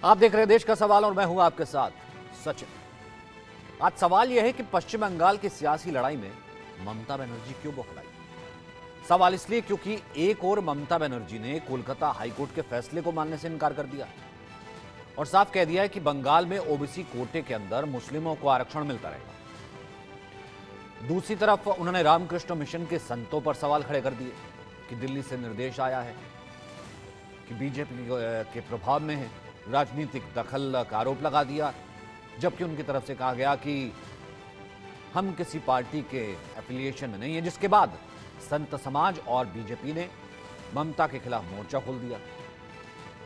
आप देख रहे हैं देश का सवाल और मैं हूं आपके साथ सचिन। आज सवाल यह है कि पश्चिम बंगाल की सियासी लड़ाई में ममता बनर्जी क्यों बौखलाई। सवाल इसलिए क्योंकि एक और ममता बनर्जी ने कोलकाता हाईकोर्ट के फैसले को मानने से इनकार कर दिया और साफ कह दिया है कि बंगाल में ओबीसी कोटे के अंदर मुस्लिमों को आरक्षण मिलता रहेगा। दूसरी तरफ उन्होंने रामकृष्ण मिशन के संतों पर सवाल खड़े कर दिए कि दिल्ली से निर्देश आया है कि बीजेपी के प्रभाव में है, राजनीतिक दखल का आरोप लगा दिया, जबकि उनकी तरफ से कहा गया कि हम किसी पार्टी के एफिलिएशन में नहीं है। जिसके बाद संत समाज और बीजेपी ने ममता के खिलाफ मोर्चा खोल दिया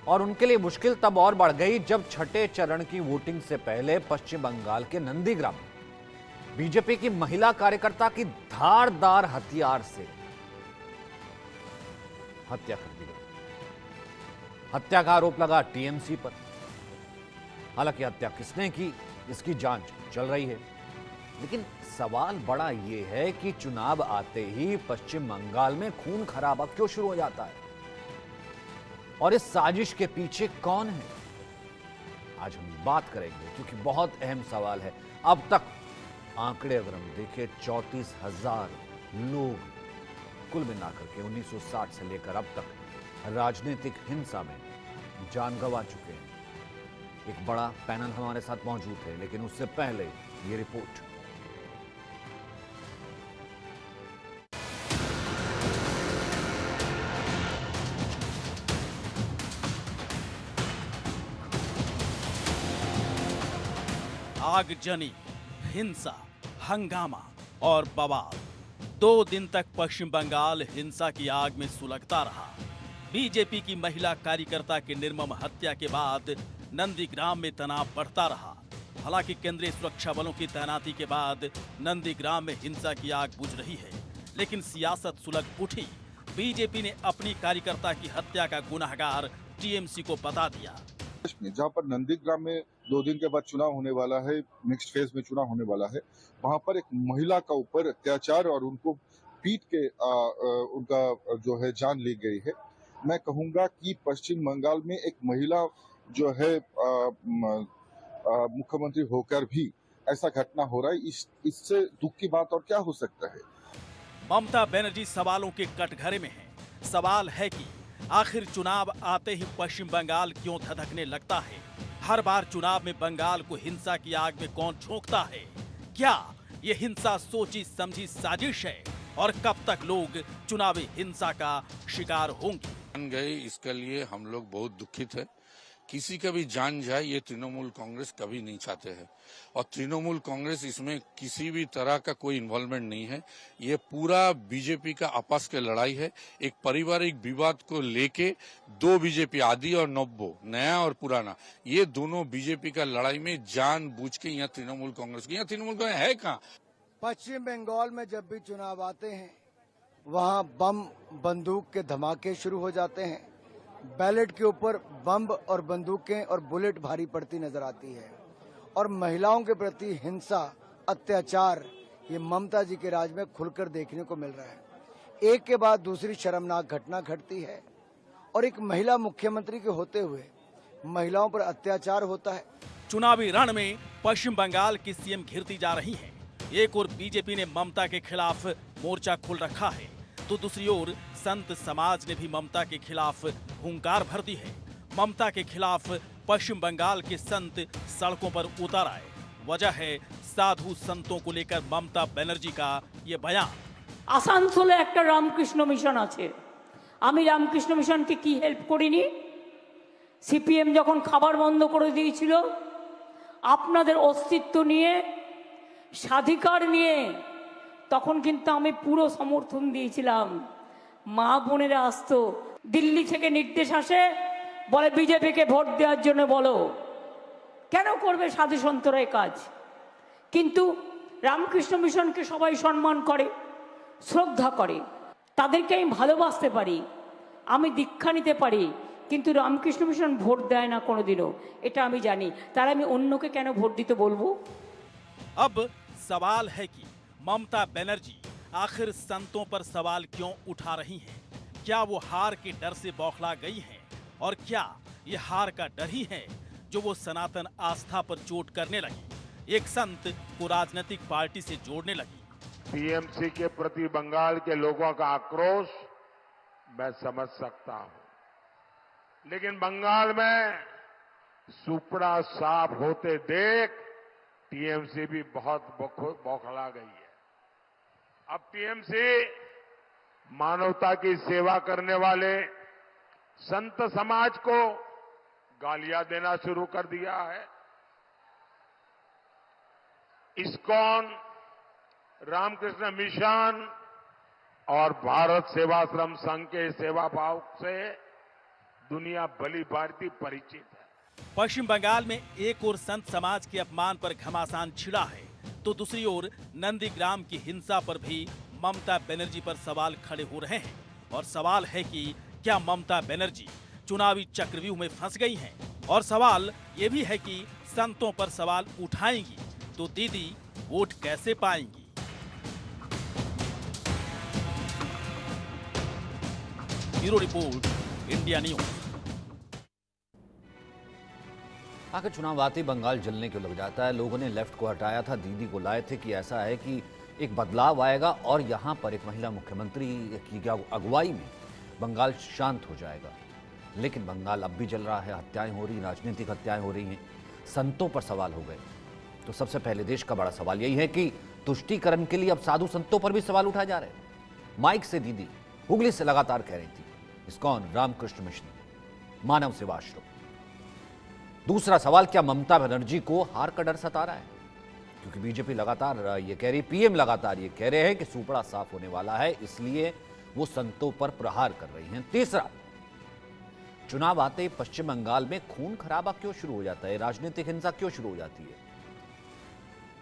और उनके लिए मुश्किल तब और बढ़ गई जब छठे चरण की वोटिंग से पहले पश्चिम बंगाल के नंदीग्राम में बीजेपी की महिला कार्यकर्ता की धारदार हथियार से हत्या कर दी गई। हत्या का आरोप लगा टीएमसी पर। हालांकि हत्या किसने की इसकी जांच चल रही है, लेकिन सवाल बड़ा यह है कि चुनाव आते ही पश्चिम बंगाल में खून खराबा क्यों शुरू हो जाता है और इस साजिश के पीछे कौन है। आज हम बात करेंगे क्योंकि बहुत अहम सवाल है। अब तक आंकड़े अगर हम देखें 34,000 लोग कुल मिलाकर के 1960 से लेकर अब तक राजनीतिक हिंसा में जान गंवा चुके हैं। एक बड़ा पैनल हमारे साथ मौजूद है, लेकिन उससे पहले ये रिपोर्ट। आगजनी, हिंसा, हंगामा और बवाल। 2 दिन तक पश्चिम बंगाल हिंसा की आग में सुलगता रहा। बीजेपी की महिला कार्यकर्ता की निर्मम हत्या के बाद नंदीग्राम में तनाव बढ़ता रहा। हालांकि केंद्रीय सुरक्षा बलों की तैनाती के बाद नंदीग्राम में हिंसा की आग बुझ रही है, लेकिन सियासत सुलग उठी। बीजेपी ने अपनी कार्यकर्ता की हत्या का गुनहगार टीएमसी को बता दिया। जहां पर नंदीग्राम में 2 दिन के बाद चुनाव होने वाला है, नेक्स्ट फेज में चुनाव होने वाला है, वहां पर एक महिला का ऊपर अत्याचार और उनको पीट के उनका जो है जान ली गई है। मैं कहूंगा कि पश्चिम बंगाल में एक महिला जो है मुख्यमंत्री होकर भी ऐसा घटना हो रहा है, इससे दुख की बात और क्या हो सकता है। ममता बनर्जी सवालों के कटघरे में है। सवाल है कि आखिर चुनाव आते ही पश्चिम बंगाल क्यों धधकने लगता है। हर बार चुनाव में बंगाल को हिंसा की आग में कौन झोंकता है। क्या ये हिंसा सोची समझी साजिश है और कब तक लोग चुनावी हिंसा का शिकार होंगे। जान गए, इसके लिए हम लोग बहुत दुखित है। किसी का भी जान जाए ये तृणमूल कांग्रेस कभी नहीं चाहते हैं और तृणमूल कांग्रेस इसमें किसी भी तरह का कोई इन्वॉल्वमेंट नहीं है। ये पूरा बीजेपी का आपस के लड़ाई है। एक पारिवारिक विवाद को लेके 2 बीजेपी आदि और नब्बो, नया और पुराना, ये दोनों बीजेपी का लड़ाई में जानबूझ के यहाँ तृणमूल कांग्रेस की, यहाँ तृणमूल कांग्रेस है कहाँ। पश्चिम बंगाल में जब भी चुनाव आते हैं वहां बम बंदूक के धमाके शुरू हो जाते हैं। बैलेट के ऊपर बम और बंदूकें और बुलेट भारी पड़ती नजर आती है और महिलाओं के प्रति हिंसा, अत्याचार ये ममता जी के राज में खुलकर देखने को मिल रहा है। एक के बाद दूसरी शर्मनाक घटना घटती है और एक महिला मुख्यमंत्री के होते हुए महिलाओं पर अत्याचार होता है। चुनावी रण में पश्चिम बंगाल की सीएम घिरती जा रही हैं। एक ओर बीजेपी ने ममता के खिलाफ मोर्चा खोल रखा है, तो दूसरी ओर संत समाज ने भी ममता के खिलाफ हुंकार भर दी है। ममता के खिलाफ पश्चिम बंगाल के संत सड़कों पर उतर आए। वजह है साधु संतों को लेकर ममता बनर्जी का ये बयान। आसानसोले একটা রামকৃষ্ণ মিশন আছে, আমি রামকৃষ্ণ মিশনকে কি হেল্প করিনি? সিপিএম যখন খাবার বন্ধ করে দিয়েছিল, আপনাদের অস্তিত্ব নিয়ে, স্বাধিকার নিয়ে, তখন কিন্তু আমি পুরো সমর্থন দিয়েছিলাম। মা বোনেরা আসতো, দিল্লি থেকে নির্দেশ আসে, বলে বিজেপিকে ভোট দেওয়ার জন্য বলো। কেন করবে সাধু সন্তরা এই কাজ? কিন্তু রামকৃষ্ণ মিশনকে সবাই সম্মান করে, শ্রদ্ধা করে, তাদেরকে আমি ভালোবাসতে পারি, আমি দীক্ষা নিতে পারি, কিন্তু রামকৃষ্ণ মিশন ভোট দেয় না কোনোদিনও, এটা আমি জানি। তার আমি অন্যকে কেন ভোট দিতে বলবো? अब सवाल है कि ममता बनर्जी आखिर संतों पर सवाल क्यों उठा रही हैं? क्या वो हार के डर से बौखला गई हैं? और क्या ये हार का डर ही है जो वो सनातन आस्था पर चोट करने लगी। एक संत को राजनीतिक पार्टी से जोड़ने लगी। टीएमसी के प्रति बंगाल के लोगों का आक्रोश मैं समझ सकता हूं, लेकिन बंगाल में सुपड़ा साफ होते देख टीएमसी भी बहुत बौखला गई है। अब टीएमसी मानवता की सेवा करने वाले संत समाज को गालियां देना शुरू कर दिया है। इस्कॉन, रामकृष्ण मिशन और भारत सेवाश्रम संघ के सेवा भाव से दुनिया भली भांति परिचित है। पश्चिम बंगाल में एक ओर संत समाज के अपमान पर घमासान छिड़ा है, तो दूसरी ओर नंदीग्राम की हिंसा पर भी ममता बनर्जी पर सवाल खड़े हो रहे हैं। और सवाल है कि क्या ममता बनर्जी चुनावी चक्रव्यूह में फंस गई हैं? और सवाल ये भी है कि संतों पर सवाल उठाएंगी तो दीदी वोट कैसे पाएंगी? Bureau report, India news. आखिर चुनाव आते बंगाल जलने क्यों लग जाता है? लोगों ने लेफ्ट को हटाया था, दीदी को लाए थे कि ऐसा है कि एक बदलाव आएगा और यहाँ पर एक महिला मुख्यमंत्री की अगुवाई में बंगाल शांत हो जाएगा। लेकिन बंगाल अब भी जल रहा है, हत्याएं हो रही, राजनीतिक हत्याएं हो रही हैं, संतों पर सवाल हो गए। तो सबसे पहले देश का बड़ा सवाल यही है कि तुष्टीकरण के लिए अब साधु संतों पर भी सवाल उठाए जा रहे हैं। माइक से दीदी हुगली से लगातार कह रही थी, इस्कॉन, रामकृष्ण मिशन, मानव सेवा आश्रम। दूसरा सवाल, क्या ममता बनर्जी को हार का डर सता रहा है? क्योंकि बीजेपी लगातार ये कह रही, पीएम लगातार ये कह रहे हैं कि सुपड़ा साफ होने वाला है, इसलिए वो संतों पर प्रहार कर रही हैं। तीसरा, चुनाव आते ही पश्चिम बंगाल में खून खराबा क्यों शुरू हो जाता है, राजनीतिक हिंसा क्यों शुरू हो जाती है?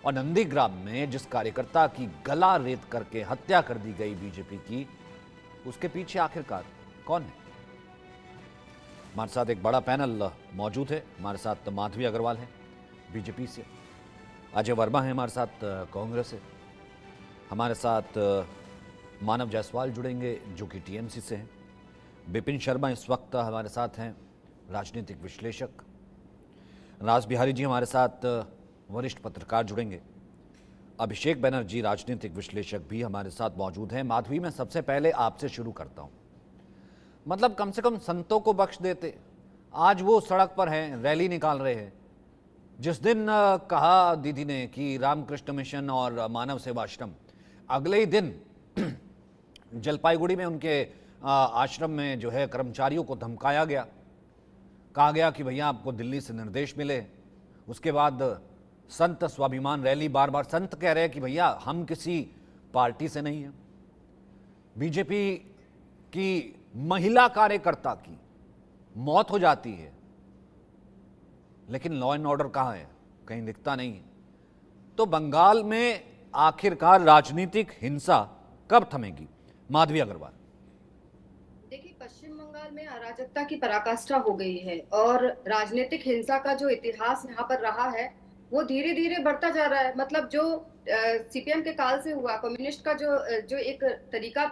और नंदीग्राम में जिस कार्यकर्ता की गला रेत करके हत्या कर दी गई बीजेपी की, उसके पीछे आखिरकार कौन है? हमारे साथ एक बड़ा पैनल मौजूद है। हमारे साथ माधवी अग्रवाल है बीजेपी से, अजय वर्मा है हमारे साथ कांग्रेस से, हमारे साथ मानव जायसवाल जुड़ेंगे जो कि टीएमसी से हैं, विपिन शर्मा इस वक्त हमारे साथ हैं, राजनीतिक विश्लेषक, राज बिहारी जी हमारे साथ वरिष्ठ पत्रकार जुड़ेंगे, अभिषेक बनर्जी राजनीतिक विश्लेषक भी हमारे साथ मौजूद हैं। माधवी, मैं सबसे पहले आपसे शुरू करता हूं। मतलब कम से कम संतों को बख्श देते, आज वो सड़क पर हैं, रैली निकाल रहे हैं। जिस दिन कहा दीदी ने कि रामकृष्ण मिशन और मानव सेवा आश्रम, अगले ही दिन जलपाईगुड़ी में उनके आश्रम में जो है कर्मचारियों को धमकाया गया, कहा गया कि भैया आपको दिल्ली से निर्देश मिले। उसके बाद संत स्वाभिमान रैली, बार बार संत कह रहे हैं कि भैया हम किसी पार्टी से नहीं हैं। बीजेपी की महिला कार्यकर्ता की मौत हो जाती है, लेकिन लॉ एंड ऑर्डर कहाँ है? कहीं दिखता नहीं है। तो बंगाल में आखिरकार राजनीतिक हिंसा कब थमेगी? माधवी अग्रवाल। देखिए, पश्चिम बंगाल में अराजकता की पराकाष्ठा हो गई है और राजनीतिक हिंसा का जो इतिहास यहाँ पर रहा है वो धीरे धीरे बढ़ता जा रहा है। मतलब जो सीपीएम के काल से हुआ, कम्युनिस्ट का जो एक तरीका